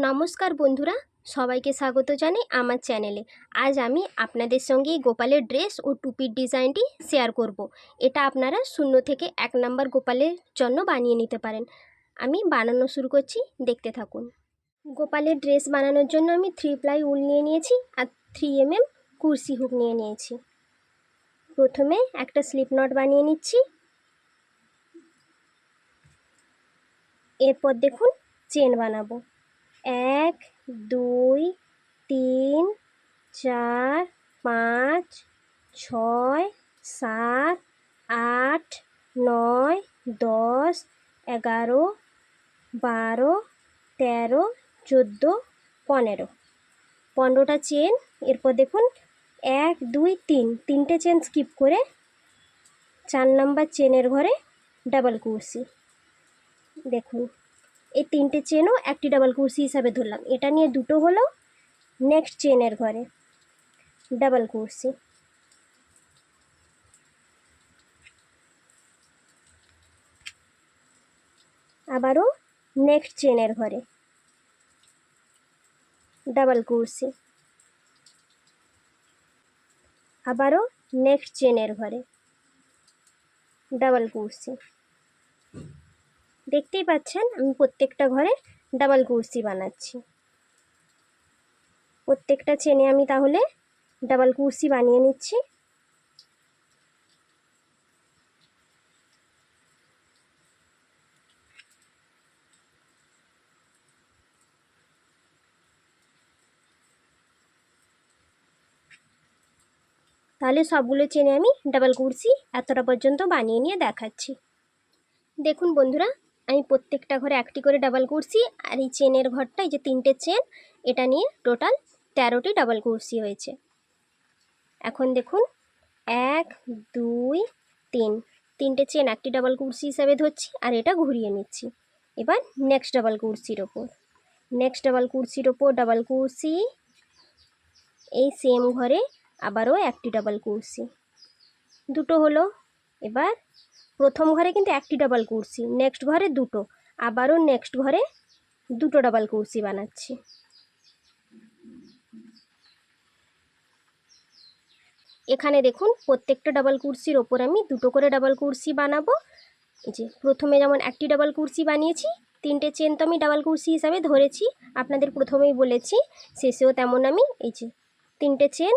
নমস্কার বন্ধুরা, সবাইকে স্বাগত জানাই আমার চ্যানেলে। আজ আমি আপনাদের সঙ্গে গোপালের ড্রেস ও টুপির ডিজাইনটি শেয়ার করব। এটা আপনারা 0 থেকে 1 নাম্বার গোপালের জন্য বানিয়ে নিতে পারেন। আমি বানানো শুরু করছি, দেখতে থাকুন। গোপালের ড্রেস বানানোর জন্য আমি 3 প্লাই উল নিয়ে নিয়েছি আর 3 mm কুরসি হুক নিয়ে নিয়েছি। প্রথমে একটা স্লিপ নট বানিয়ে নিচ্ছি। এরপর দেখুন চেন বানাবো। 1 2 3 4 5 6 7 8 9 10 11 12 13 14 15 15টা চেন। এরপর দেখুন 1 2 3 তিনটে চেন স্কিপ করে 4 নাম্বার চেনের ঘরে ডাবল কুরসি। দেখুন এই তিনটে চেনও একটি ডাবল কুরসি হিসাবে ধরলাম। এটা নিয়ে দুটো হলো। নেক্সট চেনের ঘরে ডাবল কুরসি, আবারও নেক্সট চেনের ঘরে ডাবল কুরসি, আবারও নেক্সট চেনের ঘরে ডাবল কুরসি। দেখতেই পাচ্ছেন আমি প্রত্যেকটা ঘরে ডাবল কুরসি বানাচ্ছি। প্রত্যেকটা চেনে আমি তাহলে ডাবল কুরসি বানিয়ে নিচ্ছি। তাহলে সবগুলো চেনে আমি ডাবল কুরসি এতটা পর্যন্ত বানিয়ে নিয়ে দেখাচ্ছি। দেখুন বন্ধুরা, আমি প্রত্যেকটা ঘরে একটি করে ডাবল কুরসি আর এই চেনের ঘরটা, এই যে তিনটে চেন, এটা নিয়ে টোটাল 13টি ডাবল কুরসি হয়েছে। এখন দেখুন 1 2 3 তিনটে চেন একটি ডাবল কুরসি হিসাবে ধরছি আর এটা ঘুরিয়ে নিচ্ছি। এবার নেক্সট ডাবল কুরসির ওপর, নেক্সট ডাবল কুরসির ওপর ডাবল কুরসি, এই সেম ঘরে আবারও একটি ডাবল কুরসি, দুটো হলো। এবার প্রথম ঘরে কিন্তু একটি ডাবল কুরসি, নেক্সট ঘরে দুটো, আবারও নেক্সট ঘরে দুটো ডাবল কুরসি বানাচ্ছি। এখানে দেখুন প্রত্যেকটা ডাবল কুরসির ওপর আমি দুটো করে ডাবল কুরসি বানাবো। এই যে প্রথমে যেমন একটি ডাবল কুরসি বানিয়েছি, তিনটে চেন তো আমি ডাবল কুরসি হিসাবে ধরেছি, আপনাদের প্রথমেই বলেছি, শেষেও তেমন আমি এই যে তিনটে চেন,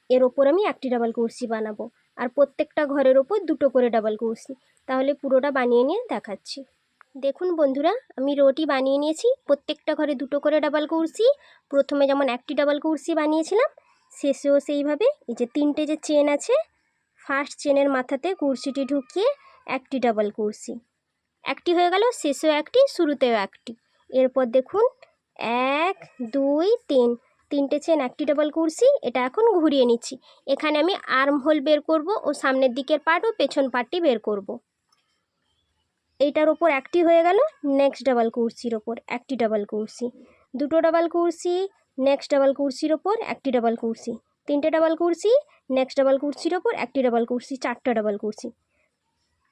এর ওপর আমি একটি ডাবল কুরসি বানাবো আর প্রত্যেকটা ঘরের ওপর দুটো করে ডাবল কুরসি। তাহলে পুরোটা বানিয়ে নিয়ে দেখাচ্ছি। দেখুন বন্ধুরা, আমি রোটি বানিয়ে নিয়েছি। প্রত্যেকটা ঘরে দুটো করে ডাবল কুরসি। প্রথমে যেমন একটি ডাবল কুরসি বানিয়েছিলাম, শেষেও সেইভাবে এই যে তিনটে যে চেন আছে, ফার্স্ট চেনের মাথাতে কুরসিটি ঢুকিয়ে একটি ডাবল কুরসি, একটি হয়ে গেল, শেষেও একটি, শুরুতেও একটি। এরপর দেখুন 1 2 3 তিনটে চেন একটি ডাবল কুরসি। এটা এখন ঘুরিয়ে নিচ্ছি। এখানে আমি আর্ম হোল বের করব ও সামনের দিকের পার্ট ও পেছন পার্টটি বের করব। এইটার ওপর একটি হয়ে গেল, নেক্সট ডাবল কুরসির ওপর একটি ডাবল কুরসি, দুটো ডাবল কুরসি, নেক্সট ডাবল কুরসির ওপর একটি ডাবল কুরসি, তিনটে ডাবল কুরসি, নেক্সট ডাবল কুরসির ওপর একটি ডাবল কুরসি, চারটা ডাবল কুরসি।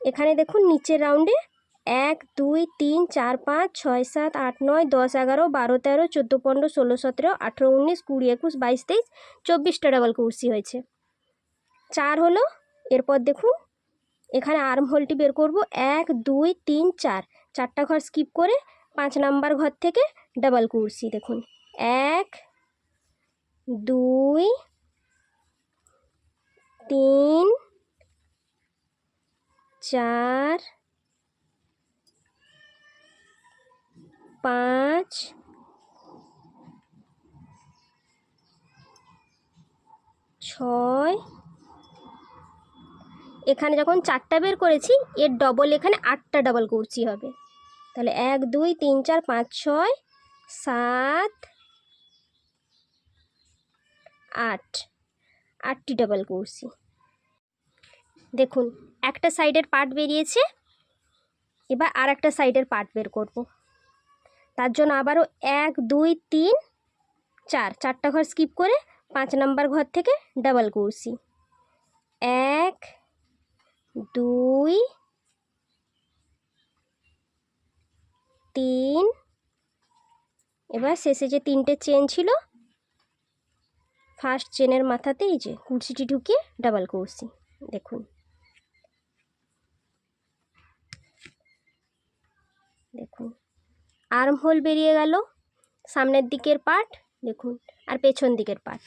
এখানে দেখুন নিচের রাউন্ডে 1 2 3 4 5 6 7 8 9 10 11 12 13 14 15 16 17 18 19 20 21 22 23 24টা ডাবল কুরসি হয়েছে, 4 হলো। এরপর দেখুন এখানে আর্ম হোলটি বের করব। 1 2 3 4 চারটা ঘর স্কিপ করে 5 নাম্বার ঘর থেকে ডাবল কুরসি। দেখুন 1 2 3 4 5 6, এখানে যখন চারটা বের করেছি এর ডবল এখানে 8টা ডাবল কুরসি হবে। তাহলে 1 2 3 4 5 6 7 8, 8টি ডাবল কুরসি। দেখুন একটা সাইডের পার্ট বেরিয়েছে, এবার আর একটা সাইডের পার্ট বের করব। তার জন্য আবারও 1 2 3 4 চারটা ঘর স্কিপ করে 5 নাম্বার ঘর থেকে ডাবল কুরসি, 1 2 3 এবার শেষে যে 3টে চেন ছিল, ফার্স্ট চেনের মাথাতে এই যে কুর্সিটি ঢুকিয়ে ডাবল কুর্সি। দেখুন দেখুন আর্ম হোল বেরিয়ে গেল, সামনের দিকের পার্ট দেখুন, আর পেছন দিকের পার্ট।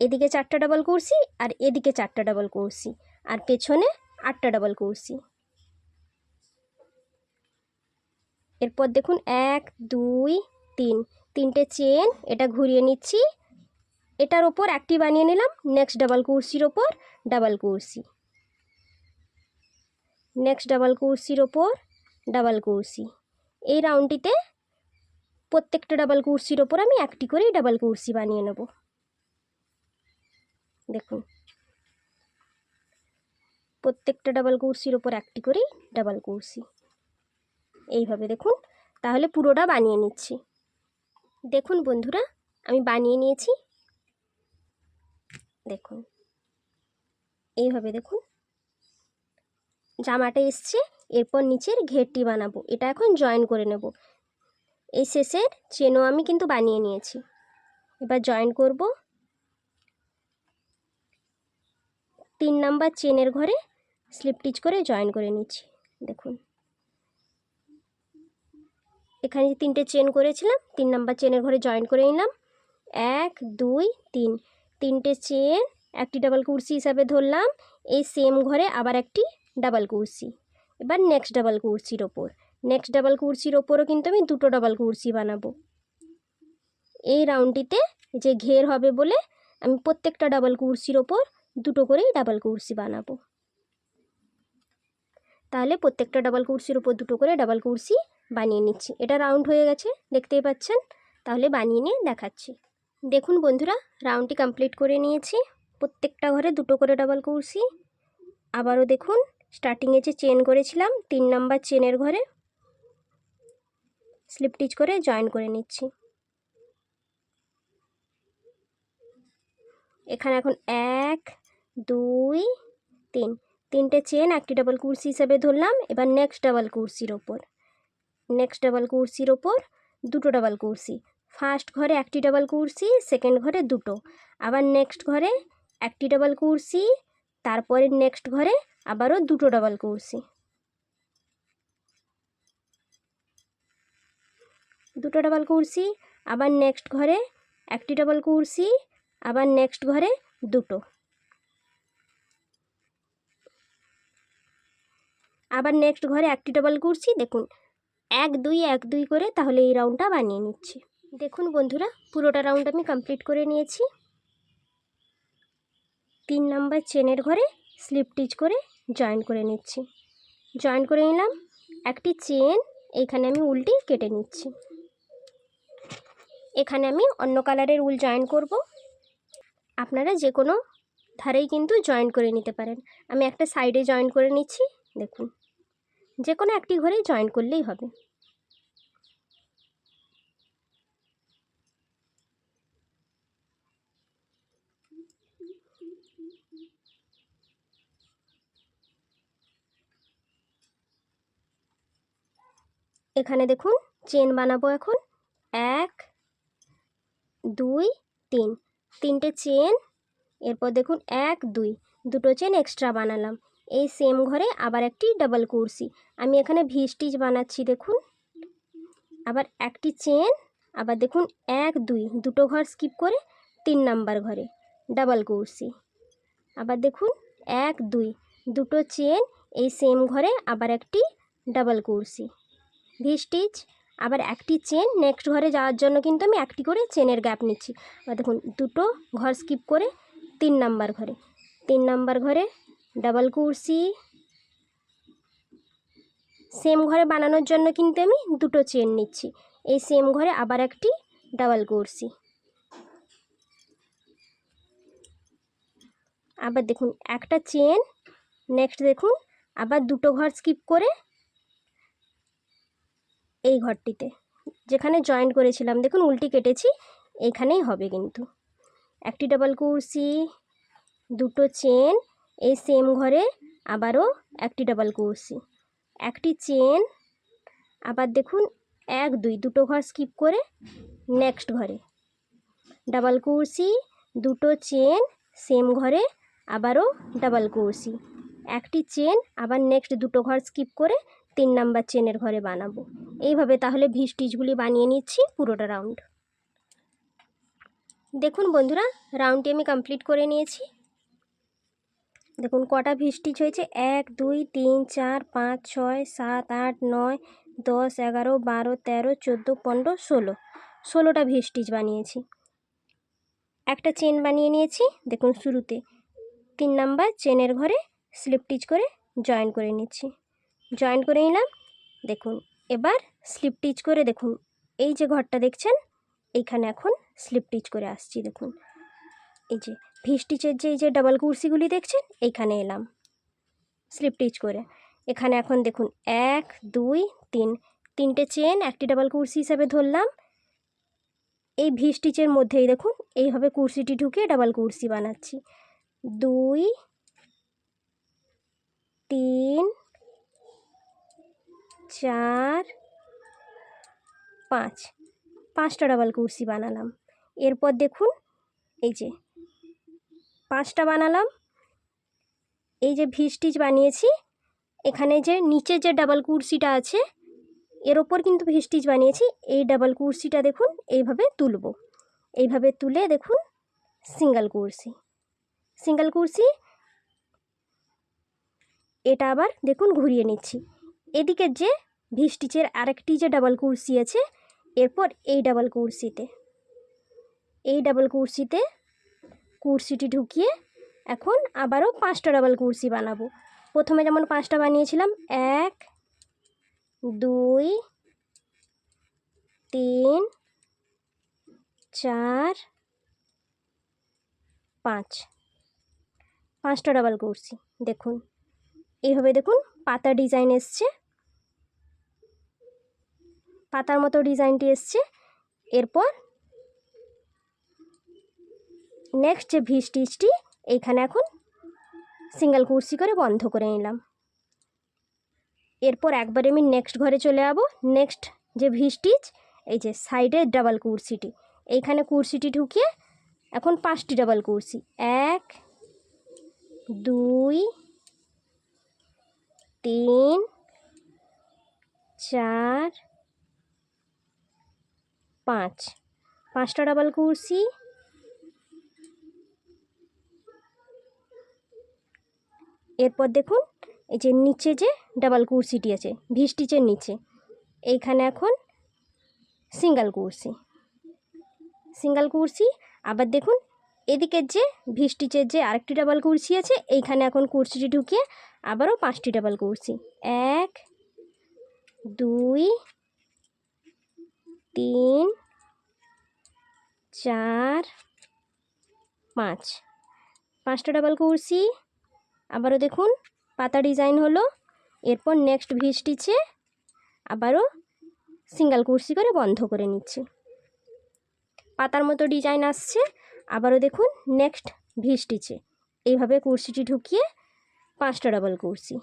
এদিকে 4টা ডাবল কুর্সি আর এদিকে 4টা ডাবল কুর্সি, আর পেছনে 8টা ডাবল কুর্সি। এরপর দেখুন 1 2 3, 3টে চেন, এটা ঘুরিয়ে নিচ্ছি, এটার ওপর একটি বানিয়ে নিলাম, নেক্সট ডাবল কুর্সির ওপর ডাবল কুর্সি, নেক্সট ডাবল কুর্সির ওপর ডাবল কুর্সি। এই রাউন্ডটিতে প্রত্যেকটা ডাবল কুর্সির ওপর আমি একটি করেই ডাবল কুর্সি বানিয়ে নেব। দেখুন প্রত্যেকটা ডাবল কুর্সির ওপর একটি করেই ডাবল কুর্সি, এইভাবে দেখুন। তাহলে পুরোটা বানিয়ে নিচ্ছি। দেখুন বন্ধুরা আমি বানিয়ে নিয়েছি, দেখুন এইভাবে দেখুন জামাটা এসছে। এরপর নিচের ঘেরটি বানাবো, এটা এখন জয়েন করে নেব। এই শেষের চেনও আমি কিন্তু বানিয়ে নিয়েছি, এবার জয়েন করব। 3 নাম্বার চেনের ঘরে স্লিপ টিচ করে জয়েন করে নিচ্ছি। দেখুন এখানে যে 3টে চেন করেছিলাম, 3 নাম্বার চেনের ঘরে জয়েন করে নিলাম। 1 2 3, 3টে চেন, একটি ডাবল কুর্সি হিসাবে ধরলাম। এই সেম ঘরে আবার একটি ডাবল কুর্সি। এবার নেক্সট ডাবল কুর্সির ওপর, নেক্সট ডাবল কুর্সির ওপরও কিন্তু আমি 2টো ডাবল কুর্সি বানাবো। এই রাউন্ডটিতে যে ঘের হবে বলে আমি প্রত্যেকটা ডাবল কুর্সির ওপর 2টো করেই ডাবল কুর্সি বানাবো। তাহলে প্রত্যেকটা ডাবল কুর্সির উপর 2টো করে ডাবল কুর্সি বানিয়ে নিচ্ছি। এটা রাউন্ড হয়ে গেছে দেখতেই পাচ্ছেন। তাহলে বানিয়ে নিয়ে দেখাচ্ছি। দেখুন বন্ধুরা রাউন্ডটি কমপ্লিট করে নিয়েছি। প্রত্যেকটা ঘরে 2টো করে ডাবল কুর্সি। আবারও দেখুন স্টার্টিংয়ে যে চেন করেছিলাম 3 নাম্বার চেনের ঘরে স্লিপ টিচ করে জয়েন করে নিচ্ছি। এখানে এখন 1 2 3, 3টে চেন, একটি ডাবল কুর্সি হিসাবে ধরলাম। এবার নেক্সট ডাবল কুর্সির ওপর, নেক্সট ডাবল কুর্সির ওপর 2টো ডাবল কুর্সি। ফার্স্ট ঘরে একটি ডাবল কুর্সি, সেকেন্ড ঘরে 2টো, আবার নেক্সট ঘরে একটি ডাবল কুর্সি, তারপরে নেক্সট ঘরে আবারও 2টো ডাবল কুর্সি, 2টো ডাবল কুর্সি, আবার নেক্সট ঘরে একটি ডাবল কুর্সি, আবার নেক্সট ঘরে 2টো, আবার নেক্সট ঘরে একটি ডাবল কুর্সি। দেখুন 1 2 1 2 করে তাহলে এই রাউন্ডটা বানিয়ে নিচ্ছি। দেখুন বন্ধুরা পুরোটা রাউন্ড আমি কমপ্লিট করে নিয়েছি। 3 নাম্বার চেনের ঘরে স্লিপ টিচ করে জয়েন করে নিচ্ছি। জয়েন করে নিলাম, একটি চেন এইখানে আমি উলটি কেটে নিচ্ছি। এখানে আমি অন্য কালারের উল জয়েন করব, আপনারা যে কোনো ধারেই কিন্তু জয়েন করে নিতে পারেন। আমি একটা সাইডে জয়েন করে নিচ্ছি। দেখুন যে কোনো একটি ঘরেই জয়েন করলেই হবে। এখানে দেখুন চেন বানাবো এখন 1 2 3, 3টে চেন, এরপর দেখুন 1 2, 2টো চেন এক্সট্রা বানালাম। এই সেম ঘরে আবার একটি ডাবল কুর্সি, আমি এখানে ভি স্টিচ বানাচ্ছি। দেখুন আবার একটি চেন, আবার দেখুন 1 2, 2টো ঘর স্কিপ করে 3 নাম্বার ঘরে ডাবল কুর্সি, আবার দেখুন 1 2, 2টো চেন, এই সেম ঘরে আবার একটি ডাবল কুর্সি, ভি স্টিচ, আবার একটি চেন। নেক্সট ঘরে যাওয়ার জন্য কিন্তু আমি একটি করে চেনের গ্যাপ নিচ্ছি। আবার দেখুন 2টো ঘর স্কিপ করে 3 নাম্বার ঘরে, 3 নাম্বার ঘরে ডাবল কুর্সি, সেম ঘরে বানানোর জন্য কিন্তু আমি 2টো চেন নিচ্ছি। এই সেম ঘরে আবার একটি ডাবল কুর্সি, আবার দেখুন একটা চেন, নেক্সট দেখুন আবার 2টো ঘর স্কিপ করে এই ঘরটিতে যেখানে জয়েন করেছিলাম দেখুন উল্টি কেটেছি, এইখানেই হবে কিন্তু একটি ডাবল কুর্সি, 2টো চেন, এই সেম ঘরে আবারও একটি ডাবল কুর্সি, একটি চেন, আবার দেখুন 1 2 দুটো ঘর স্কিপ করে নেক্সট ঘরে ডাবল কুরসি, দুটো চেন সেম ঘরে আবারও ডাবল কুরসি, একটি চেন আবার নেক্সট দুটো ঘর স্কিপ করে 3 নাম্বার চেনের ঘরে বানাবো। এইভাবে তাহলে ভি স্টিচগুলি বানিয়ে নিচ্ছি পুরোটা রাউন্ড। দেখুন বন্ধুরা, রাউন্ডটি আমি কমপ্লিট করে নিয়েছি। দেখুন কটা ভি স্টিচ হয়েছে, 1 2 3 4 5 6 7 8 9 10 11 12 13 14 15 16, 16টা ভি স্টিচ বানিয়েছি। একটা চেন বানিয়ে নিয়েছি। দেখুন শুরুতে 3 নাম্বার চেনের ঘরে স্লিপ স্টিচ করে জয়েন করে নিচ্ছি, জয়েন করে নিলাম। দেখুন এবার স্লিপ স্টিচ করে দেখুন এই যে ঘরটা দেখছেন এইখানে এখন স্লিপ স্টিচ করে আসছি। দেখুন এই যে ভি স্টিচের যে এই যে ডাবল কুরসিগুলি দেখছেন এইখানে এলাম স্লিপ স্টিচ করে। এখানে এখন দেখুন 1 2 3, 3টে চেন একটি ডাবল কুরসি হিসাবে ধরলাম। এই ভি স্টিচের মধ্যেই দেখুন এইভাবে কুরসিটি ঢুকিয়ে ডাবল কুরসি বানাচ্ছি। 2 3 4 5, 5টা ডাবল কুরসি বানালাম। এরপর দেখুন এই যে 5টা বানালাম। এই যে ভি স্টিচ বানিয়েছি এখানে যে নিচে যে ডাবল কুরসিটা আছে এর ওপর কিন্তু ভি স্টিচ বানিয়েছি। এই ডাবল কুরসিটা দেখুন এইভাবে তুলব, এইভাবে তুলে দেখুন সিঙ্গেল কুরসি, সিঙ্গেল কুরসি। এটা আবার দেখুন ঘুরিয়ে নিচ্ছি। এদিকের যে ভি স্টিচের আরেকটি যে ডাবল কুরসি আছে এরপর এই ডাবল কুরসিতে, এই ডাবল কুরসিতে কুরসিটি ঢুকিয়ে এখন আবারও 5টা ডাবল কুরসি বানাবো। প্রথমে যেমন 5টা বানিয়েছিলাম 1 2 3 4 5, 5টা ডাবল কুরসি। দেখুন এইভাবে দেখুন পাতা ডিজাইন এসছে, পাতার মতো ডিজাইনটি এসছে। এরপর নেক্সট যে ভি স্টিচটি এইখানে এখন সিঙ্গেল কুরসি করে বন্ধ করে নিলাম। এরপর একবারে আমি নেক্সট ঘরে চলে যাব। নেক্সট যে ভি স্টিচ এই যে সাইডে ডাবল কুরসিটি, এইখানে কুরসিটি ঢুকিয়ে এখন 5টি ডাবল কুরসি 1 2 3 4 5, 5টা ডাবল কুরসি। এরপর দেখুন এই যে নিচে যে ডাবল কুরসিটি আছে ভি স্টিচের নিচে এইখানে এখন সিঙ্গেল কুরসি, সিঙ্গেল কুরসি। আবার দেখুন এদিকের যে ভি স্টিচের যে আরেকটি ডাবল কুরসি আছে এইখানে এখন কুরসিটি ঢুকিয়ে আবারও 5টি ডাবল কুরসি 1 2 3 4 5, 5টা ডাবল কুরসি। আবারও দেখুন পাতা ডিজাইন হলো। এরপর নেক্সট ভি স্টিচে আবারও সিঙ্গেল কুরসি করে বন্ধ করে নিচ্ছি, পাতার মতো ডিজাইন আসছে। আবারও দেখুন নেক্সট ভি স্টিচে এইভাবে কুরসিটি ঢুকিয়ে 5টা ডাবল কুরসি।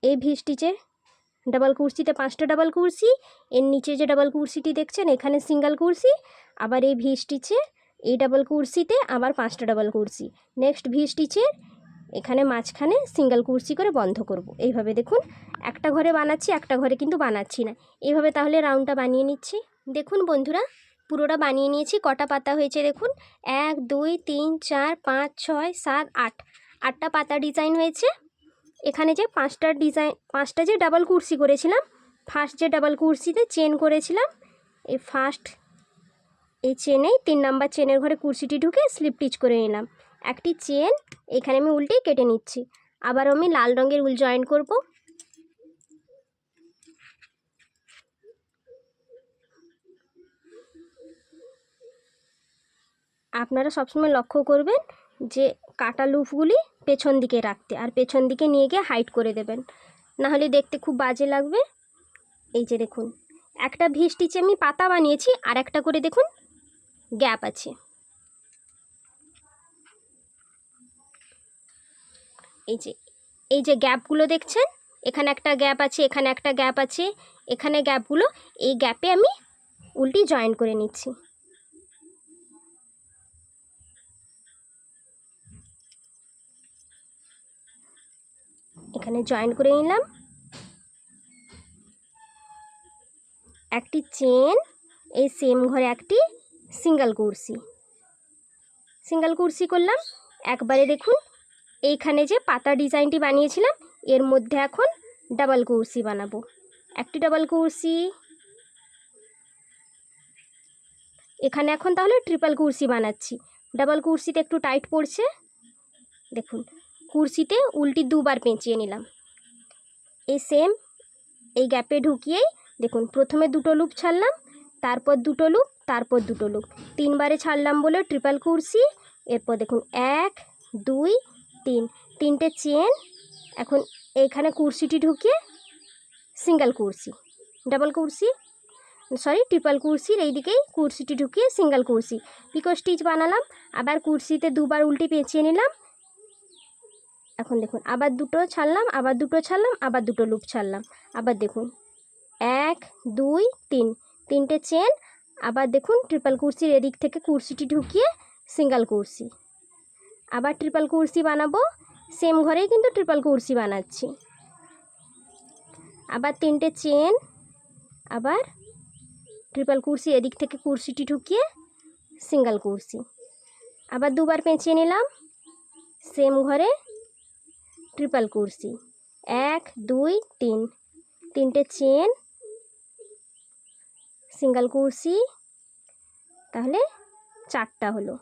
এই ভি স্টিচে ডাবল কুরসিতে 5টা ডাবল কুরসি, এর নিচে যে ডাবল কুরসিটি দেখছেন এখানে সিঙ্গেল কুরসি, আবার এই ভি স্টিচে এই ডাবল কুরসিতে আবার 5টা ডাবল কুরসি। নেক্সট ভি স্টিচে এখানে মাঝখানে সিঙ্গেল কুরসি করে বন্ধ করব। এইভাবে দেখুন একটা ঘরে বানাচ্ছি, একটা ঘরে কিন্তু বানাচ্ছি না। এইভাবে তাহলে রাউন্ডটা বানিয়ে নিচ্ছি। দেখুন বন্ধুরা পুরোটা বানিয়ে নিয়েছি। কটা পাতা হয়েছে দেখুন 1 2 3 4 5 6 7 8, 8টা পাতা ডিজাইন হয়েছে। এখানে যে 5টা ডিজাইন 5টা যে ডাবল কুরসি করেছিলাম, ফার্স্ট যে ডাবল কুরসিতে চেন করেছিলাম এই ফার্স্ট এই চেনেই 3 নাম্বার চেনের ঘরে কুরসিটি ঢুকে স্লিপ স্টিচ করে নিলাম। একটি চেন এখানে আমি উল্টে কেটে নিচ্ছি। আবার আমি লাল রঙের উল জয়েন করব। আপনারা সবসময় লক্ষ্য করবেন যে কাটা লুপগুলি পেছন দিকে রাখতে, আর পেছন দিকে নিয়ে গিয়ে হাইড করে দেবেন, নাহলে দেখতে খুব বাজে লাগবে। এই যে দেখুন একটা ভি স্টিচে আমি পাতা বানিয়েছি আর একটা করে দেখুন গ্যাপ আছে। এই যে গ্যাপগুলো দেখছেন, এখানে একটা গ্যাপ আছে, এখানে একটা গ্যাপ আছে, এখানে গ্যাপগুলো, এই গ্যাপে আমি উল্টি জয়েন করে নিচ্ছি। এখানে জয়েন করে নিলাম, একটি চেন, এই সেম ঘরে একটি সিঙ্গেল কুরসি করলাম। একবারে দেখুন এইখানে যে পাতা ডিজাইনটি বানিয়েছিলাম এর মধ্যে এখন ডাবল কুরসি বানাবো। একটি ডাবল কুরসি, এখানে এখন তাহলে ট্রিপল কুরসি বানাচ্ছি। ডাবল কুরসিতে একটু টাইট পড়ছে, দেখুন কুরসিতে উল্টি দুবার পেঁচিয়ে নিলাম। এই সেম এই গ্যাপে ঢুকিয়েই দেখুন প্রথমে দুটো লুপ ছাড়লাম, তারপর দুটো লুপ, তারপর দুটো লুপ, তিনবারে ছাড়লাম বলে ট্রিপল কুরসি। এরপর দেখুন 1 2 3, তিনটে চেন। এখন এইখানে কুরসিটি ঢুকিয়ে সিঙ্গেল কুরসি, ডাবল কুরসি সরি ট্রিপল কুরসির এই দিকেই কুরসিটি ঢুকিয়ে সিঙ্গেল কুরসি, পিকো স্টিচ বানালাম। আবার কুরসিতে দুবার উল্টি পেঁচিয়ে নিলাম। এখন দেখুন আবার দুটো ছাড়লাম, আবার দুটো ছাড়লাম, আবার দুটো লুপ ছাড়লাম। আবার দেখুন 1 2 3, তিনটে চেন। আবার দেখুন ট্রিপল কুরসির এদিক থেকে কুরসিটি ঢুকিয়ে সিঙ্গেল কুরসি, আবার ট্রিপল কুরসি বানাবো। সেম ঘরেই কিন্তু ট্রিপল কুরসি বানাচ্ছি। আবার তিনটে চেন, আবার ট্রিপল কুরসি এদিক থেকে কুরসিটি ঢুকিয়ে সিঙ্গেল কুরসি, আবার দুবার পেঁচিয়ে নিলাম। সেম ঘরে ট্রিপল কুরসি, 1 2 3, তিনটে চেন, সিঙ্গেল কুরসি, তাহলে 4টা হলো।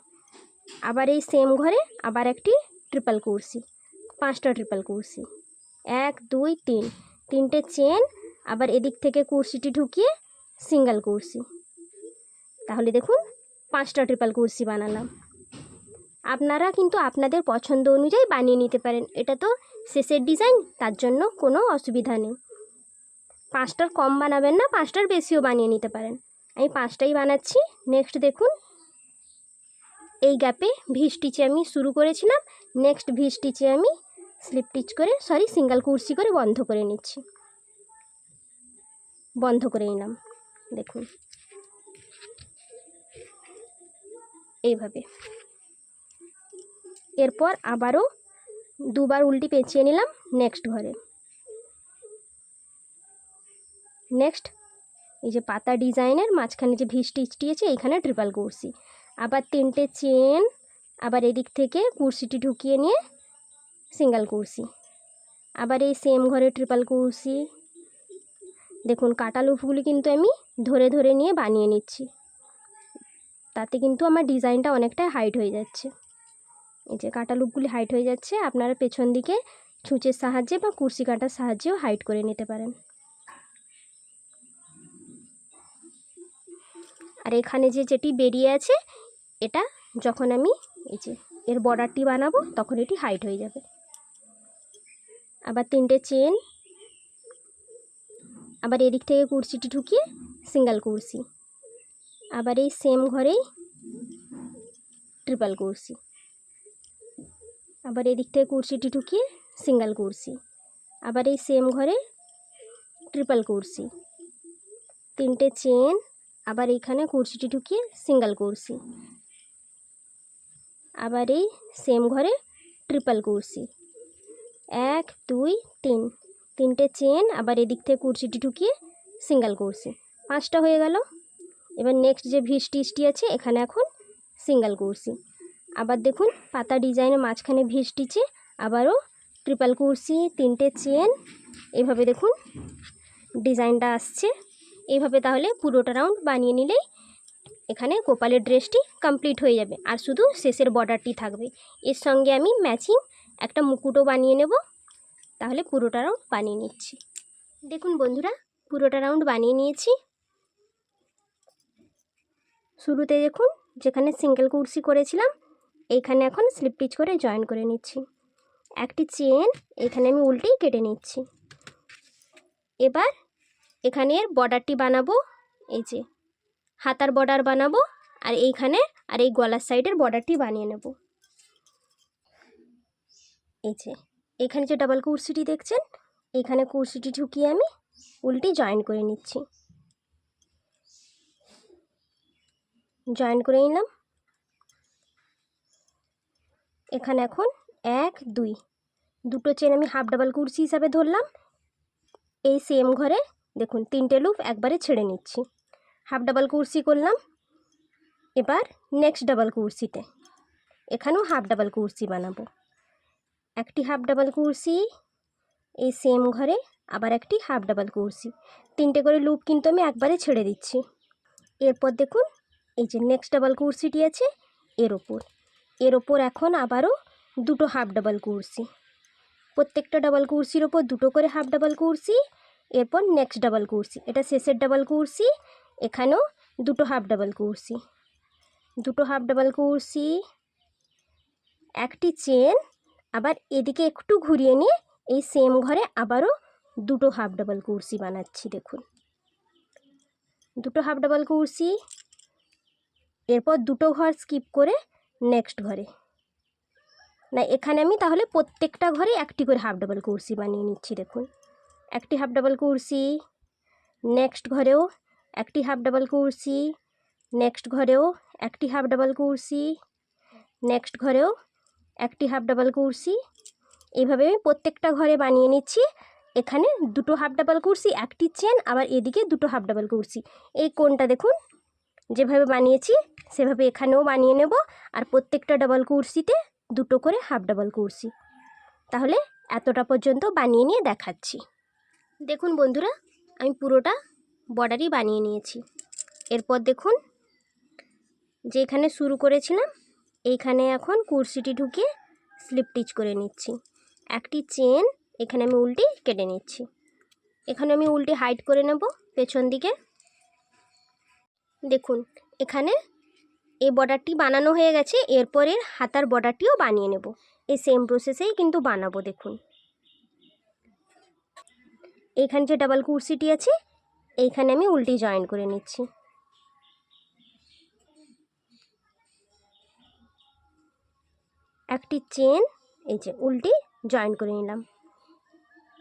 আবার এই সেম ঘরে আবার একটি ট্রিপল কুরসি, 5টা ট্রিপল কুরসি, 1 2 3, তিনটে চেন, আবার এদিক থেকে কুরসিটি ঢুকিয়ে সিঙ্গেল কুরসি, তাহলে দেখুন 5টা ট্রিপল কুরসি বানালাম। আপনারা কিন্তু আপনাদের পছন্দ অনুযায়ী বানিয়ে নিতে পারেন, এটা তো শেষের ডিজাইন, তার জন্য কোনো অসুবিধা নেই। 5টার কম বানাবেন না, 5টার বেশিও বানিয়ে নিতে পারেন। আমি 5টাই বানাচ্ছি। নেক্সট দেখুন এই গ্যাপে ভি স্টিচে আমি শুরু করেছিলাম, নেক্সট ভি স্টিচে আমি স্লিপ স্টিচ করে সিঙ্গেল কুরসি করে বন্ধ করে নিচ্ছি। বন্ধ করে নিলাম দেখুন এইভাবে। এরপর আবারও দুবার উল্টি পেঁচিয়ে নিলাম নেক্সট ঘরে। নেক্সট এই যে পাতা ডিজাইনের মাঝখানে যে ভি স্টিচটি আছে এইখানে ট্রিপল কুরসি, আবার তিনটে চেন, আবার এদিক থেকে কুরসিটি ঢুকিয়ে নিয়ে সিঙ্গেল কুরসি, আবার এই সেম ঘরে ট্রিপল কুরসি। দেখুন কাটা লুপগুলি কিন্তু আমি ধরে ধরে নিয়ে বানিয়ে নিচ্ছি, তাতে কিন্তু আমার ডিজাইনটা অনেকটাই হাইট হয়ে যাচ্ছে। এই যে কাটা লুপগুলি হাইট হয়ে যাচ্ছে, আপনারা পেছন দিকে ছুঁচের সাহায্যে বা কুরসি কাটার সাহায্যেও হাইট করে নিতে পারেন। আর এখানে যেটি বেরিয়ে আছে এটা যখন আমি এই যে এর বর্ডারটি বানাবো তখন এটি হাইট হয়ে যাবে। আবার তিনটে চেন, আবার এদিক থেকে কুরসিটি ঢুকিয়ে সিঙ্গেল কুরসি, আবার এই সেম ঘরেই ট্রিপল কুরসি, আবার এদিক থেকে কুরসিটি ঢুকিয়ে সিঙ্গেল কুরসি, আবার এই সেম ঘরে ট্রিপল কুরসি, তিনটে চেন, আবার এইখানে কুরসিটি ঢুকিয়ে সিঙ্গেল কুরসি, আবার এই সেম ঘরে ট্রিপল কুরসি, 1 2 3, তিনটে চেন, আবার এদিক থেকে কুরসিটি ঢুকিয়ে সিঙ্গেল কুরসি, 5টা হয়ে গেল। এবার নেক্সট যে ভি স্টিচটি আছে এখানে এখন সিঙ্গেল কুরসি। আবার দেখুন পাতা ডিজাইনের মাঝখানে ভি স্টিচে আবারও ট্রিপল কুরসি, তিনটে চেন, এইভাবে দেখুন ডিজাইনটা আসছে। এইভাবে তাহলে পুরোটা রাউন্ড বানিয়ে নিলেই এখানে গোপালের ড্রেসটি কমপ্লিট হয়ে যাবে, আর শুধু শেষের বর্ডারটি থাকবে। এর সঙ্গে আমি ম্যাচিং একটা মুকুটও বানিয়ে নেব। তাহলে পুরোটা রাউন্ড বানিয়ে নিচ্ছি। দেখুন বন্ধুরা পুরোটা রাউন্ড বানিয়ে নিয়েছি। শুরুতে দেখুন যেখানে সিঙ্গেল কুরসি করেছিলাম এইখানে এখন স্লিপ স্টিচ করে জয়েন করে নিচ্ছি। একটি চেন এখানে আমি উল্টেই কেটে নিচ্ছি। এবার এখানের বর্ডারটি বানাবো, এই যে হাতার বর্ডার বানাবো, আর এইখানে আর এই গলার সাইডের বর্ডারটি বানিয়ে নেব। এই যে এখানে যে ডাবল কুর্সিটি দেখছেন, এখানে কুর্সিটি ঢুকিয়ে আমি উল্টি জয়েন করে নিচ্ছি। জয়েন করে নিলাম। এখানে এখন 1 2 দুটো চেন আমি হাফ ডাবল কুর্সি হিসাবে ধরলাম। এই সেম ঘরে দেখুন 3টে লুপ একবারে ছেড়ে নিচ্ছি। হাফ ডাবল কুর্সি করলাম। এবার নেক্সট ডাবল কুর্সিতে এখানেও হাফ ডাবল কুর্সি বানাবো। একটি হাফ ডাবল কুর্সি, এই সেম ঘরে আবার একটি হাফ ডাবল কুর্সি, 3টে করে লুপ কিন্তু আমি একবারে ছেড়ে দিচ্ছি। এরপর দেখুন এই যে নেক্সট ডাবল কুর্সিটি আছে এর ওপর এখন আবারও দুটো হাফ ডাবল কুর্সি, প্রত্যেকটা ডাবল কুর্সির ওপর দুটো করে হাফ ডাবল কুর্সি। এরপর নেক্সট ডাবল কুর্সি, এটা শেষের ডাবল কুর্সি, এখানেও দুটো হাফ ডাবল কুর্সি, দুটো হাফ ডাবল কুর্সি, একটি চেন, আবার এদিকে একটু ঘুরিয়ে নিয়ে এই সেম ঘরে আবারও দুটো হাফ ডাবল কুর্সি বানাচ্ছি। দেখুন দুটো হাফ ডাবল কুর্সি, এরপর দুটো ঘর স্কিপ করে নেক্সট ঘরে, না এখানে আমি তাহলে প্রত্যেকটা ঘরে একটি করে হাফ ডাবল কুর্সি বানিয়ে নিচ্ছি। দেখুন একটি হাফ ডাবল কুর্সি, নেক্সট ঘরেও একটি হাফ ডাবল কুর্সি, নেক্সট ঘরেও একটি হাফ ডাবল কুর্সি, নেক্সট ঘরেও একটি হাফ ডাবল কুর্সি। এইভাবে আমি প্রত্যেকটা ঘরে বানিয়ে নিচ্ছি। এখানে দুটো হাফ ডাবল কুর্সি, একটি চেন, আবার এদিকে দুটো হাফ ডাবল কুর্সি। এই কোণটা দেখুন যেভাবে বানিয়েছি সেভাবে এখানেও বানিয়ে নেব, আর প্রত্যেকটা ডাবল কুর্সিতে দুটো করে হাফ ডাবল কুর্সি। তাহলে এতটা পর্যন্ত বানিয়ে নিয়ে দেখাচ্ছি। দেখুন বন্ধুরা, আমি পুরোটা বর্ডারই বানিয়ে নিয়েছি। এরপর দেখুন যে এখানে শুরু করেছিলাম এইখানে এখন কুর্সিটি ঢুকিয়ে স্লিপ স্টিচ করে নিচ্ছি। একটি চেন এখানে আমি উল্টি কেটে নিচ্ছি। এখানে আমি উল্টি হাইড করে নেব পেছন দিকে। দেখুন এখানে এই বর্ডারটি বানানো হয়ে গেছে। এরপরের হাতার বর্ডারটিও বানিয়ে নেব, এই সেম প্রসেসেই কিন্তু বানাবো। দেখুন এইখানে যে ডাবল কুর্সিটি আছে এইখানে আমি উল্টি জয়েন করে নিচ্ছি। একটি চেন এই যে উল্টি জয়েন করে নিলাম।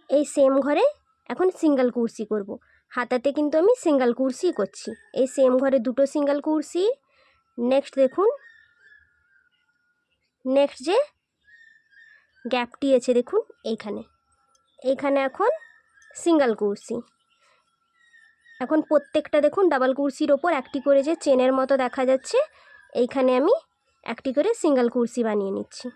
এই সেম ঘরে এখন সিঙ্গেল কুর্সি করব। হাতাতে কিন্তু আমি সিঙ্গেল কুর্সি করছি। এই সেম ঘরে দুটো সিঙ্গেল কুর্সি। নেক্সট দেখুন নেক্সট যে গ্যাপটি আছে দেখুন এইখানে এখন সিঙ্গেল কুর্সি। এখন প্রত্যেকটা দেখুন ডাবল কুর্সির ওপর একটি করে যে চেনের মতো দেখা যাচ্ছে, এইখানে আমি একটি করে সিঙ্গেল কুর্সি বানিয়ে নিচ্ছি।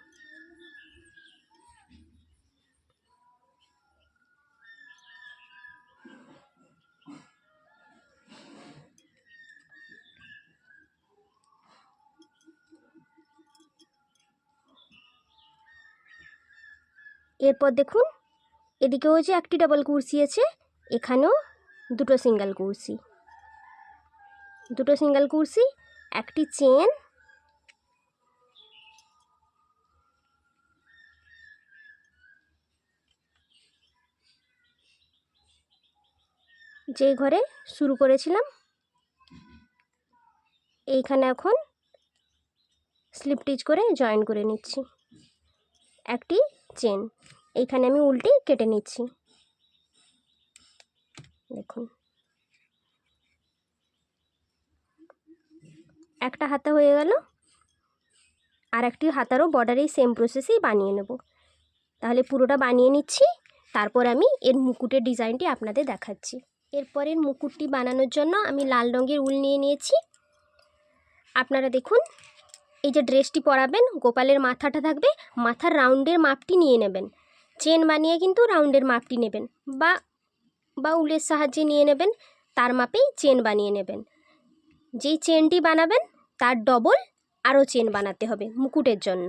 এরপর দেখুন এদিকেও যে একটি ডাবল কুর্সি আছে, এখানেও দুটো সিঙ্গেল কুর্সি, একটি চেন, যে ঘরে শুরু করেছিলাম এইখানে এখন স্লিপ স্টিচ করে জয়েন করে নিচ্ছি। একটি চেন, এইখানে আমি উল্টি কেটে নিচ্ছি। দেখুন একটা হাতা হয়ে গেল, আর একটি হাতারও বর্ডারেই সেম প্রসেসেই বানিয়ে নেব। তাহলে পুরোটা বানিয়ে নিচ্ছি, তারপর আমি এর মুকুটের ডিজাইনটি আপনাদের দেখাচ্ছি। এরপরের মুকুটটি বানানোর জন্য আমি লাল রঙের উল নিয়ে নিয়েছি। আপনারা দেখুন এই যে ড্রেসটি পরাবেন, গোপালের মাথাটা থাকবে, মাথার রাউন্ডের মাপটি নিয়ে নেবেন। চেন বানিয়ে কিন্তু রাউন্ডের মাপটি নেবেন, বা উলের সাহায্যে নিয়ে নেবেন, তার মাপেই চেন বানিয়ে নেবেন। যেই চেনটি বানাবেন তার ডবল আরও চেন বানাতে হবে মুকুটের জন্য।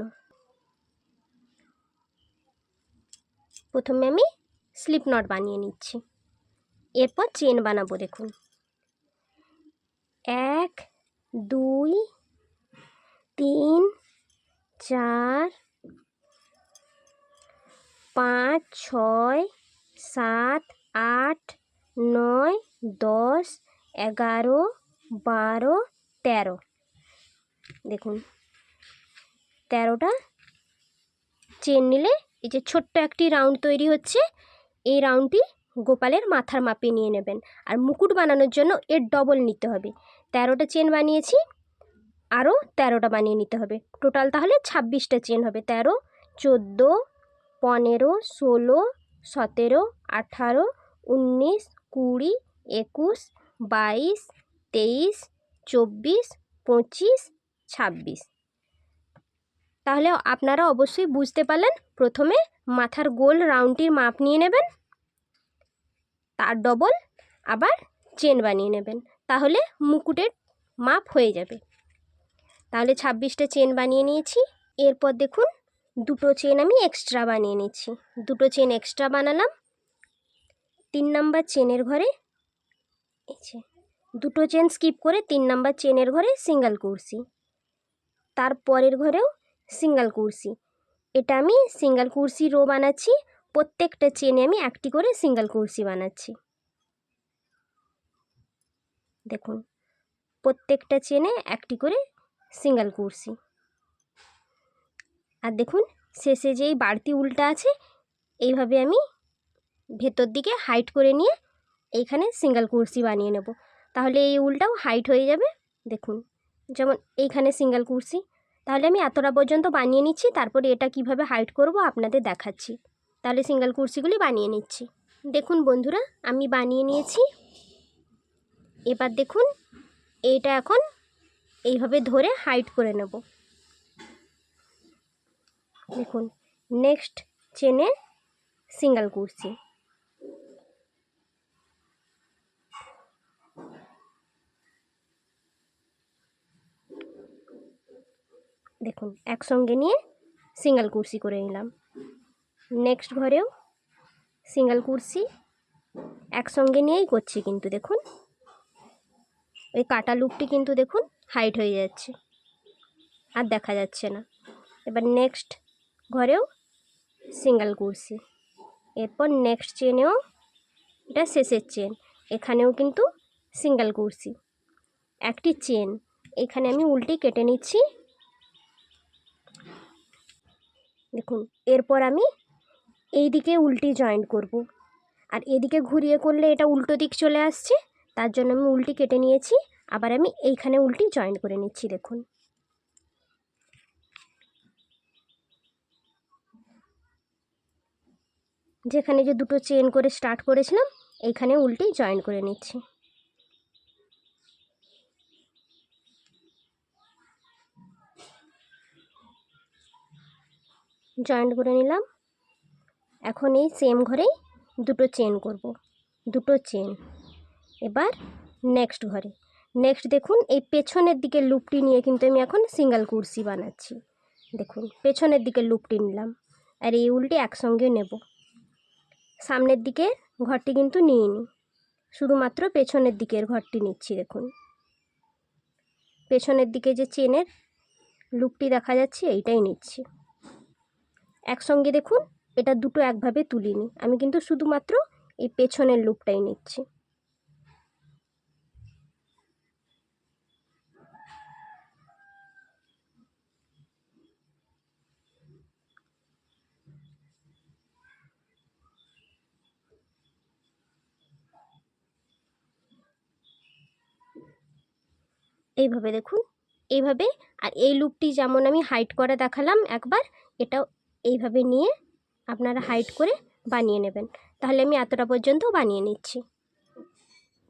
প্রথমে আমি স্লিপ নট বানিয়ে নিচ্ছি, এরপর চেন বানাবো। দেখুন 1 2 3 4 5 6 7 8 9 10 11 12 13। দেখুন 13টা চেন নিলে এই যে ছোট্ট একটি রাউন্ড তৈরি হচ্ছে, এই রাউন্ডটি গোপালের মাথার মাপে নিয়ে নেবেন। আর মুকুট বানানোর জন্য এর ডবল নিতে হবে। 13টা চেন বানিয়েছি, আরও 13টা বানিয়ে নিতে হবে। টোটাল তাহলে 26টা চেন হবে। 13, 14, 15, 16, 17, 18, 19, 20, 21, 22, 23, 24, 25, 26। তাহলে আপনারা অবশ্যই বুঝতে পারলেন। প্রথমে মাথার গোল রাউন্ডটির মাপ নিয়ে নেবেন, তার ডবল আবার চেন বানিয়ে নেবেন, তাহলে মুকুটের মাপ হয়ে যাবে। তাহলে 26টা চেন বানিয়ে নিয়েছি। এরপর দেখুন দুটো চেন আমি এক্সট্রা বানিয়ে নিচ্ছি। দুটো চেন এক্সট্রা বানালাম। 3 নাম্বার চেনের ঘরে দুটো চেন স্কিপ করে 3 নাম্বার চেনের ঘরে সিঙ্গেল কুরসি, তারপরের ঘরেও সিঙ্গেল কুরসি। এটা আমি সিঙ্গেল কুরসি রো বানাচ্ছি। প্রত্যেকটা চেনে আমি একটি করে সিঙ্গেল কুরসি বানাচ্ছি। দেখুন প্রত্যেকটা চেনে একটি করে সিঙ্গেল কুরসি। আর দেখুন শেষে যেই বাড়তি উলটা আছে, এইভাবে আমি ভেতর দিকে হাইট করে নিয়ে এইখানে সিঙ্গেল কুরসি বানিয়ে নেব। তাহলে এই উলটাও হাইট হয়ে যাবে। দেখুন যেমন এইখানে সিঙ্গেল কুরসি। তাহলে আমি এতটা পর্যন্ত বানিয়ে নিচ্ছি, তারপরে এটা কিভাবে হাইট করব আপনাদের দেখাচ্ছি। তাহলে সিঙ্গেল কুরসিগুলি বানিয়ে নিচ্ছি। দেখুন বন্ধুরা আমি বানিয়ে নিয়েছি। এবার দেখুন এইটা এখন এইভাবে ধরে হাইট করে নেব। দেখুন নেক্সট চেনে সিঙ্গেল কুরসি। দেখুন একসঙ্গে নিয়ে সিঙ্গেল কুরসি করে নিলাম। নেক্সট ঘরেও সিঙ্গেল কুরসি একসঙ্গে নিয়েই করছি, কিন্তু দেখুন ওই কাটা লুপটি কিন্তু দেখুন হাইট হয়ে যাচ্ছে, আর দেখা যাচ্ছে না। এবার নেক্সট ঘরেও সিঙ্গেল কুরসি। এরপর নেক্সট চেনেও, এটা শেষের চেন, এখানেও কিন্তু সিঙ্গেল কুরসি। একটি চেন এখানে আমি উল্টি কেটে নিচ্ছি। দেখুন এরপর আমি এই দিকে উল্টি জয়েন্ট করব, আর এদিকে ঘুরিয়ে করলে এটা উল্টো দিক চলে আসছে, তার জন্য আমি উল্টি কেটে নিয়েছি। আবার আমি এইখানে উল্টি জয়েন্ট করে নিচ্ছি। দেখুন যেখানে যে দুটো চেন করে স্টার্ট করেছিলাম, এইখানে উল্টি জয়েন করে নিচ্ছি। জয়েন্ট করে নিলাম। এখন এই সেম ঘরেই দুটো চেন করব, দুটো চেন। এবার নেক্সট ঘরে নেক্সট দেখুন এই পেছনের দিকে লুপটি নিয়ে কিন্তু আমি এখন সিঙ্গেল কুরসি বানাচ্ছি। দেখুন পেছনের দিকে লুপটি নিলাম, আর এই উল্টি একসঙ্গে নেব। সামনের দিকে ঘরটি কিন্তু নিইনি, শুধুমাত্র পেছনের দিকের ঘরটি নিচ্ছি। দেখুন পেছনের দিকে যে চেনের লুপটি দেখা যাচ্ছে এইটাই নিচ্ছি একসঙ্গে। দেখুন এটা দুটো একভাবে তুলিনি, আমি কিন্তু শুধুমাত্র এই পেছনের লুপটাই নিচ্ছি। এইভাবে দেখুন এইভাবে। আর এই লুপটি যেমন আমি হাইট করে দেখালাম একবার, এটাও এইভাবে নিয়ে আপনারা হাইট করে বানিয়ে নেবেন। তাহলে আমি এতটা পর্যন্ত বানিয়ে নিচ্ছি।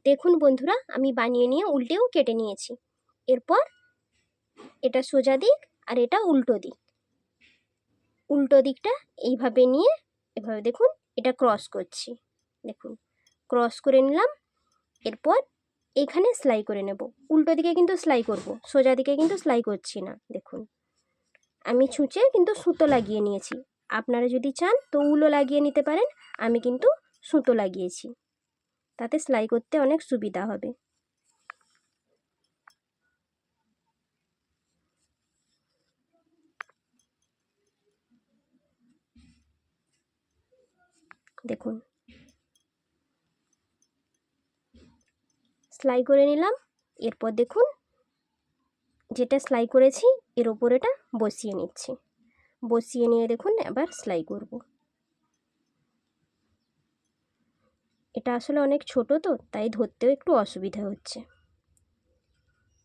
দেখুন বন্ধুরা আমি বানিয়ে নিয়ে উল্টেও কেটে নিয়েছি। এরপর এটা সোজা দিক আর এটা উল্টো দিক। উল্টো দিকটা এইভাবে নিয়ে এভাবে দেখুন এটা ক্রস করছি। দেখুন ক্রস করে নিলাম। এরপর এইখানে সেলাই করে নেব। উল্টো দিকে কিন্তু সেলাই করব, সোজা দিকে কিন্তু সেলাই করছি না। দেখুন আমি ছুঁচে কিন্তু সুতো লাগিয়ে নিয়েছি। আপনারা যদি চান তো উলও লাগিয়ে নিতে পারেন, আমি কিন্তু সুতো লাগিয়েছি, তাতে সেলাই করতে অনেক সুবিধা হবে। দেখুন সেলাই করে নিলাম। এরপর দেখুন যেটা সেলাই করেছি এর ওপর এটা বসিয়ে নিচ্ছি। বসিয়ে নিয়ে দেখুন এবার সেলাই করব। এটা আসলে অনেক ছোট তো তাই ধরতেও একটু অসুবিধা হচ্ছে।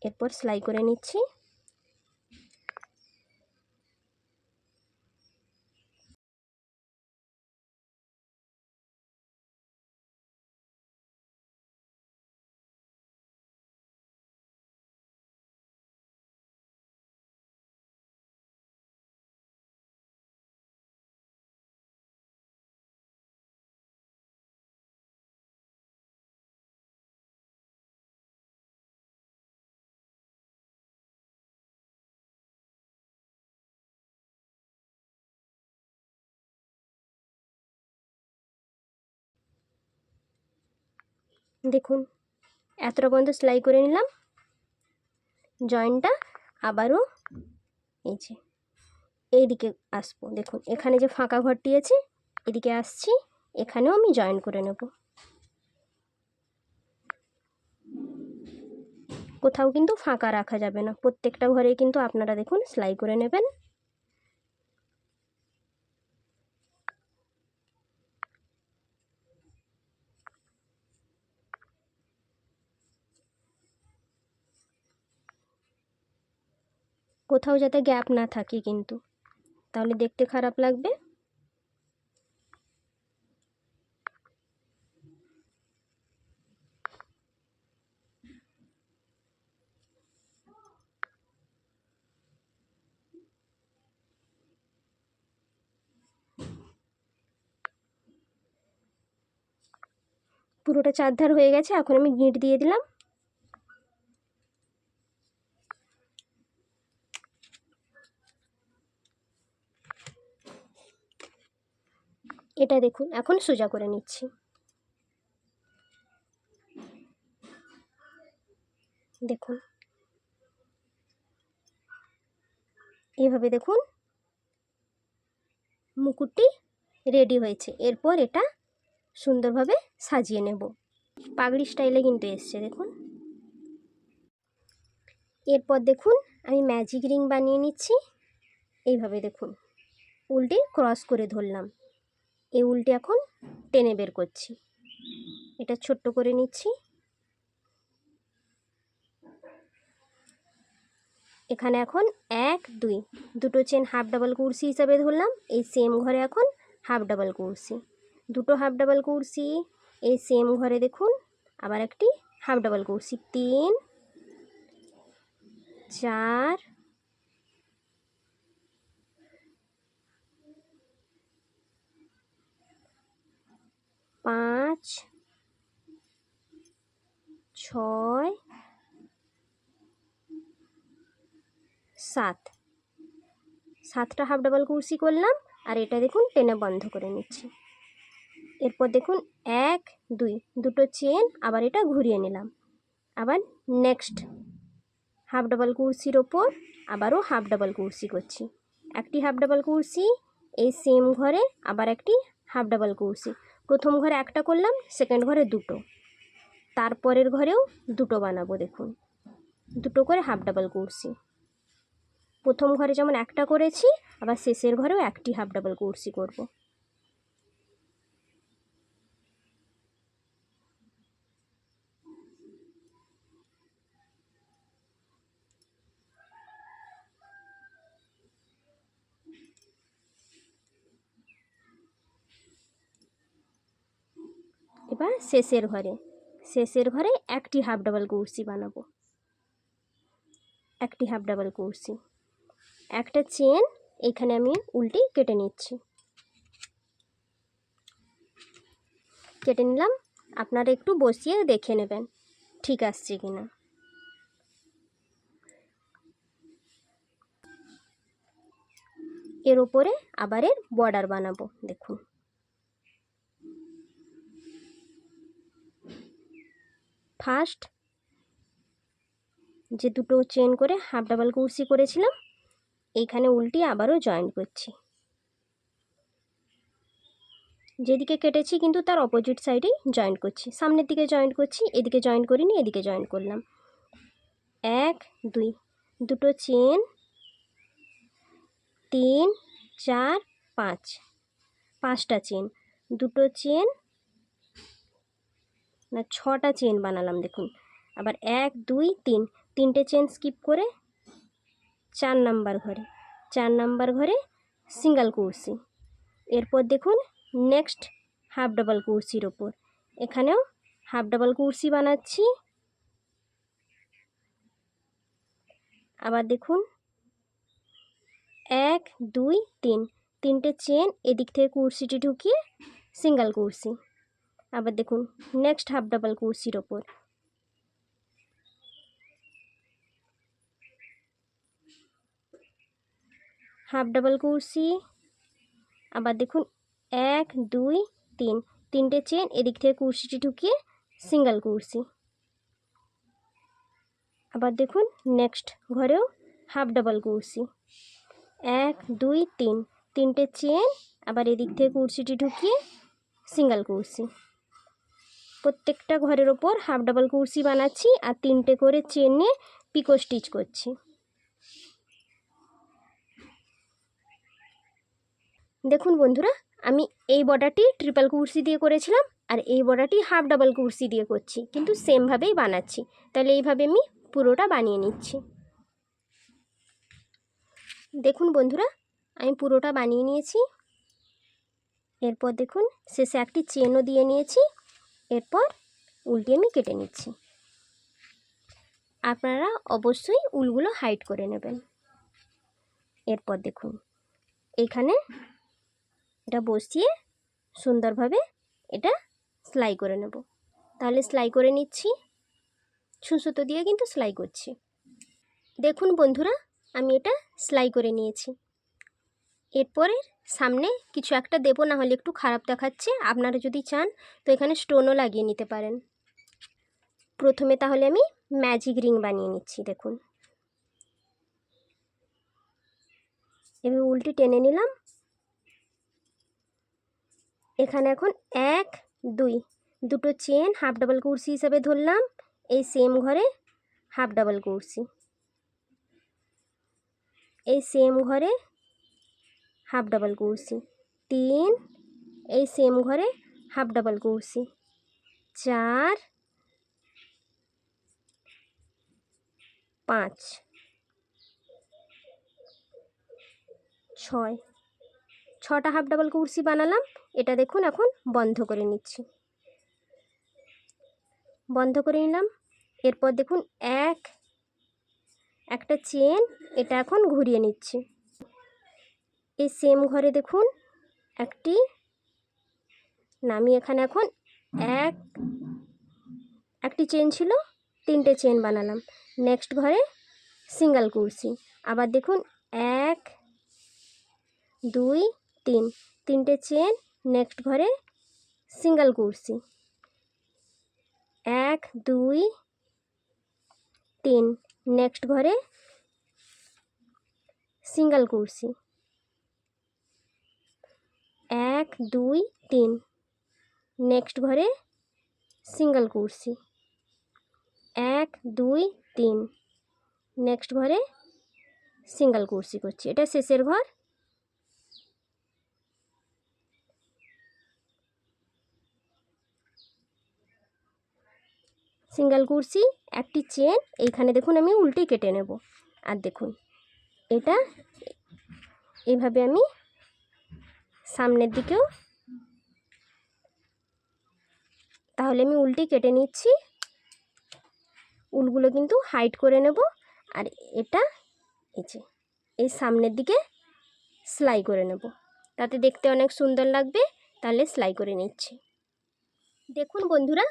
এরপর সেলাই করে নিচ্ছি। দেখুন এতটা পর্যন্ত সেলাই করে নিলাম। জয়েন্টটা আবারও এই যে এইদিকে আসবো। দেখুন এখানে যে ফাঁকা ঘরটি আছে এদিকে আসছি, এখানেও আমি জয়েন করে নেব। কোথাও কিন্তু ফাঁকা রাখা যাবে না, প্রত্যেকটা ঘরে কিন্তু আপনারা দেখুন সেলাই করে নেবেন। কোথাও যাতে গ্যাপ না থাকে কিন্তু, তাহলে দেখতে খারাপ লাগবে। পুরোটা চারধার হয়ে গেছে, এখন আমি গিঁট দিয়ে দিলাম। এটা দেখুন এখন সোজা করে নিচ্ছি। দেখুন এইভাবে দেখুন মুকুটটি রেডি হয়েছে। এরপর এটা সুন্দরভাবে সাজিয়ে নেব। পাগড়ি স্টাইলে কিন্তু এসছে দেখুন। এরপর দেখুন আমি ম্যাজিক রিং বানিয়ে নিচ্ছি। এইভাবে দেখুন উল্টে ক্রস করে ধরলাম, এই উল্টে এখন টেনে বের করছি। এটা ছোট্ট করে নিচ্ছি। এখানে এখন 1 2 দুটো চেন হাফ ডাবল কুরসি হিসাবে ধরলাম। এই সেম ঘরে এখন হাফ ডাবল কুরসি, দুটো হাফ ডাবল কুরসি। এই সেম ঘরে দেখুন আবার একটি হাফ ডাবল কুরসি। 3 4 5 6 7, 7টা হাফ ডাবল কুরসি করলাম। আর এটা দেখুন টেনে বন্ধ করে নিচ্ছি। এরপর দেখুন 1 2 দুটো চেন, আবার এটা ঘুরিয়ে নিলাম। আবার নেক্সট হাফ ডাবল কুরসির ওপর আবারও হাফ ডাবল কুরসি করছি। একটি হাফ ডাবল কুরসি, এই সেম ঘরে আবার একটি হাফ ডাবল কুরসি। প্রথম ঘরে একটা করলাম, সেকেন্ড ঘরে দুটো, তারপরের ঘরেও দুটো বানাবো। দেখুন দুটো করে হাফ ডাবল কুরসি। প্রথম ঘরে যেমন একটা করেছি, আবার শেষের ঘরেও একটি হাফ ডাবল কুরসি করব। এবার শেষের ঘরে একটি হাফ ডাবল কুরসি বানাবো। একটি হাফ ডাবল কুরসি, একটা চেন এখানে আমি উল্টে কেটে নিচ্ছি। কেটে নিলাম। আপনারা একটু বসিয়ে দেখে নেবেন ঠিক আসছে কিনা। এর উপরে আবার এর বর্ডার বানাবো। দেখুন ফার্স্ট যে দুটো চেন করে হাফ ডাবল কুরসি করেছিলাম, এইখানে উল্টে আবারও জয়েন করছি। যেদিকে কেটেছি কিন্তু তার অপোজিট সাইডেই জয়েন করছি। সামনের দিকে জয়েন করছি, এদিকে জয়েন করিনি, এদিকে জয়েন করলাম। 1 2 দুটো চেন, 3 4 5, 5টা চেন, দুটো চেন না 6টা চেন বানালাম দেখুন। আবার 1 2 3, 3টে চেন স্কিপ করে 4 নাম্বার ঘরে, 4 নাম্বার ঘরে সিঙ্গেল কুরসি। এরপর দেখুন নেক্সট হাফ ডাবল কুরসির ওপর এখানেও হাফ ডাবল কুরসি বানাচ্ছি। আবার দেখুন 1 2 3, 3টে চেন এদিক থেকে কুরসিটি ঢুকিয়ে সিঙ্গেল কুরসি। আবার দেখুন নেক্সট হাফ ডাবল কুরসির ওপর হাফ ডাবল কুরসি। আবার দেখুন 1 2 3, 3টে চেন এদিক থেকে কুরসিটি ঢুকিয়ে সিঙ্গেল কুরসি। আবার দেখুন নেক্সট ঘরেও হাফ ডাবল কুরসি, 1 2 3, 3টে চেন আবার এদিক থেকে কুরসিটি ঢুকিয়ে সিঙ্গেল কুরসি। প্রত্যেকটা ঘরের ওপর হাফ ডাবল কুরসি বানাচ্ছি আর 3টে করে চেন নিয়ে পিকো স্টিচ করছি। দেখুন বন্ধুরা, আমি এই বর্ডারটি ট্রিপল কুরসি দিয়ে করেছিলাম আর এই বর্ডারটি হাফ ডাবল কুরসি দিয়ে করছি, কিন্তু সেমভাবেই বানাচ্ছি। তাহলে এইভাবে আমি পুরোটা বানিয়ে নিচ্ছি। দেখুন বন্ধুরা, আমি পুরোটা বানিয়ে নিয়েছি। এরপর দেখুন শেষে একটি চেনও দিয়ে নিয়েছি। এরপর উল্টে আমি কেটে নিচ্ছি। আপনারা অবশ্যই উলগুলো হাইড করে নেবেন। এরপর দেখুন এইখানে এটা বসিয়ে সুন্দরভাবে এটা সেলাই করে নেব। তাহলে সেলাই করে নিচ্ছি, সুতো দিয়ে কিন্তু সেলাই করছি। দেখুন বন্ধুরা, আমি এটা সেলাই করে নিয়েছি। এরপরে সামনে কিছু একটা দেবো, না হলে একটু খারাপ দেখাচ্ছে। আপনারা যদি চান তো এখানে স্টোনও লাগিয়ে নিতে পারেন। প্রথমে তাহলে আমি ম্যাজিক রিং বানিয়ে নিচ্ছি। দেখুন এবার উল্টি টেনে নিলাম। এখানে এখন 1 2, দুটো চেন হাফ ডাবল কুরসি হিসাবে ধরলাম। এই সেম ঘরে হাফ ডাবল কুরসি, এই সেম ঘরে হাফ ডাবল কুরসি 3, এই সেম ঘরে হাফ ডাবল কুরসি 4 5 6, 6টা হাফ ডাবল কুরসি বানালাম। এটা দেখুন এখন বন্ধ করে নিচ্ছি, বন্ধ করে নিলাম। এরপর দেখুন একটা চেন এটা এখন ঘুরিয়ে নিচ্ছি। এই সেম ঘরে দেখুন একটি নামি, এখানে এখন একটি চেন ছিল, 3টে চেন বানালাম। নেক্সট ঘরে সিঙ্গেল কুরসি। আবার দেখুন 1 2 3, 3টে চেন, নেক্সট ঘরে সিঙ্গেল কুরসি 1 2 3, নেক্সট ঘরে সিঙ্গেল কুরসি 1 2 3, নেক্সট ঘরে সিঙ্গেল কুরসি 1 2 3, নেক্সট ঘরে সিঙ্গেল কুরসি করছি। এটা শেষের ঘর। সিঙ্গেল কুরসি, একটি চেন, এইখানে দেখুন আমি উল্টে কেটে নেব। আর দেখুন এটা এইভাবে আমি সামনের দিকেও, তাহলে আমি উল্টে কেটে নিচ্ছি। উলগুলো কিন্তু হাইড করে নেব। আর এটা এই সামনের দিকে সেলাই করে নেব, তাতে দেখতে অনেক সুন্দর লাগবে। তাহলে সেলাই করে নিচ্ছি। দেখুন বন্ধুরা,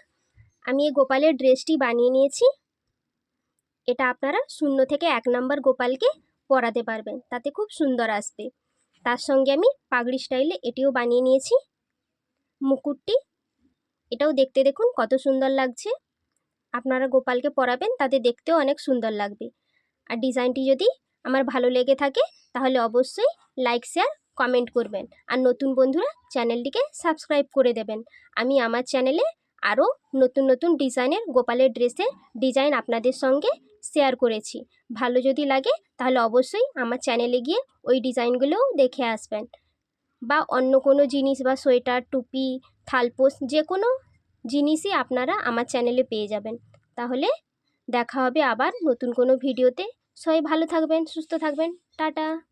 আমি এই গোপালের ড্রেসটি বানিয়ে নিয়েছি। এটা আপনারা 0 থেকে 1 নম্বর গোপালকে পরাতে পারবেন, তাতে খুব সুন্দর আসবে। তার সঙ্গে আমি পাগড়ি স্টাইলে এটিও বানিয়ে নিয়েছি। মুকুটটি এটাও দেখতে দেখুন কত সুন্দর লাগছে। আপনারা গোপালকে পরাবেন, তাতে দেখতেও অনেক সুন্দর লাগবে। আর ডিজাইনটি যদি আমার ভালো লেগে থাকে তাহলে অবশ্যই লাইক শেয়ার কমেন্ট করবেন। আর নতুন বন্ধুরা চ্যানেলটিকে সাবস্ক্রাইব করে দেবেন। আমি আমার চ্যানেলে আরও নতুন নতুন ডিজাইনের গোপালের ড্রেসের ডিজাইন আপনাদের সঙ্গে শেয়ার করেছি। ভালো যদি লাগে তাহলে অবশ্যই আমার চ্যানেলে গিয়ে ওই ডিজাইনগুলোও দেখে আসবেন। বা অন্য কোনো জিনিস বা সোয়েটার, টুপি, থালপোশ যে কোনো জিনিসই আপনারা আমার চ্যানেলে পেয়ে যাবেন। তাহলে দেখা হবে আবার নতুন কোনো ভিডিওতে। সবাই ভালো থাকবেন, সুস্থ থাকবেন। টাটা।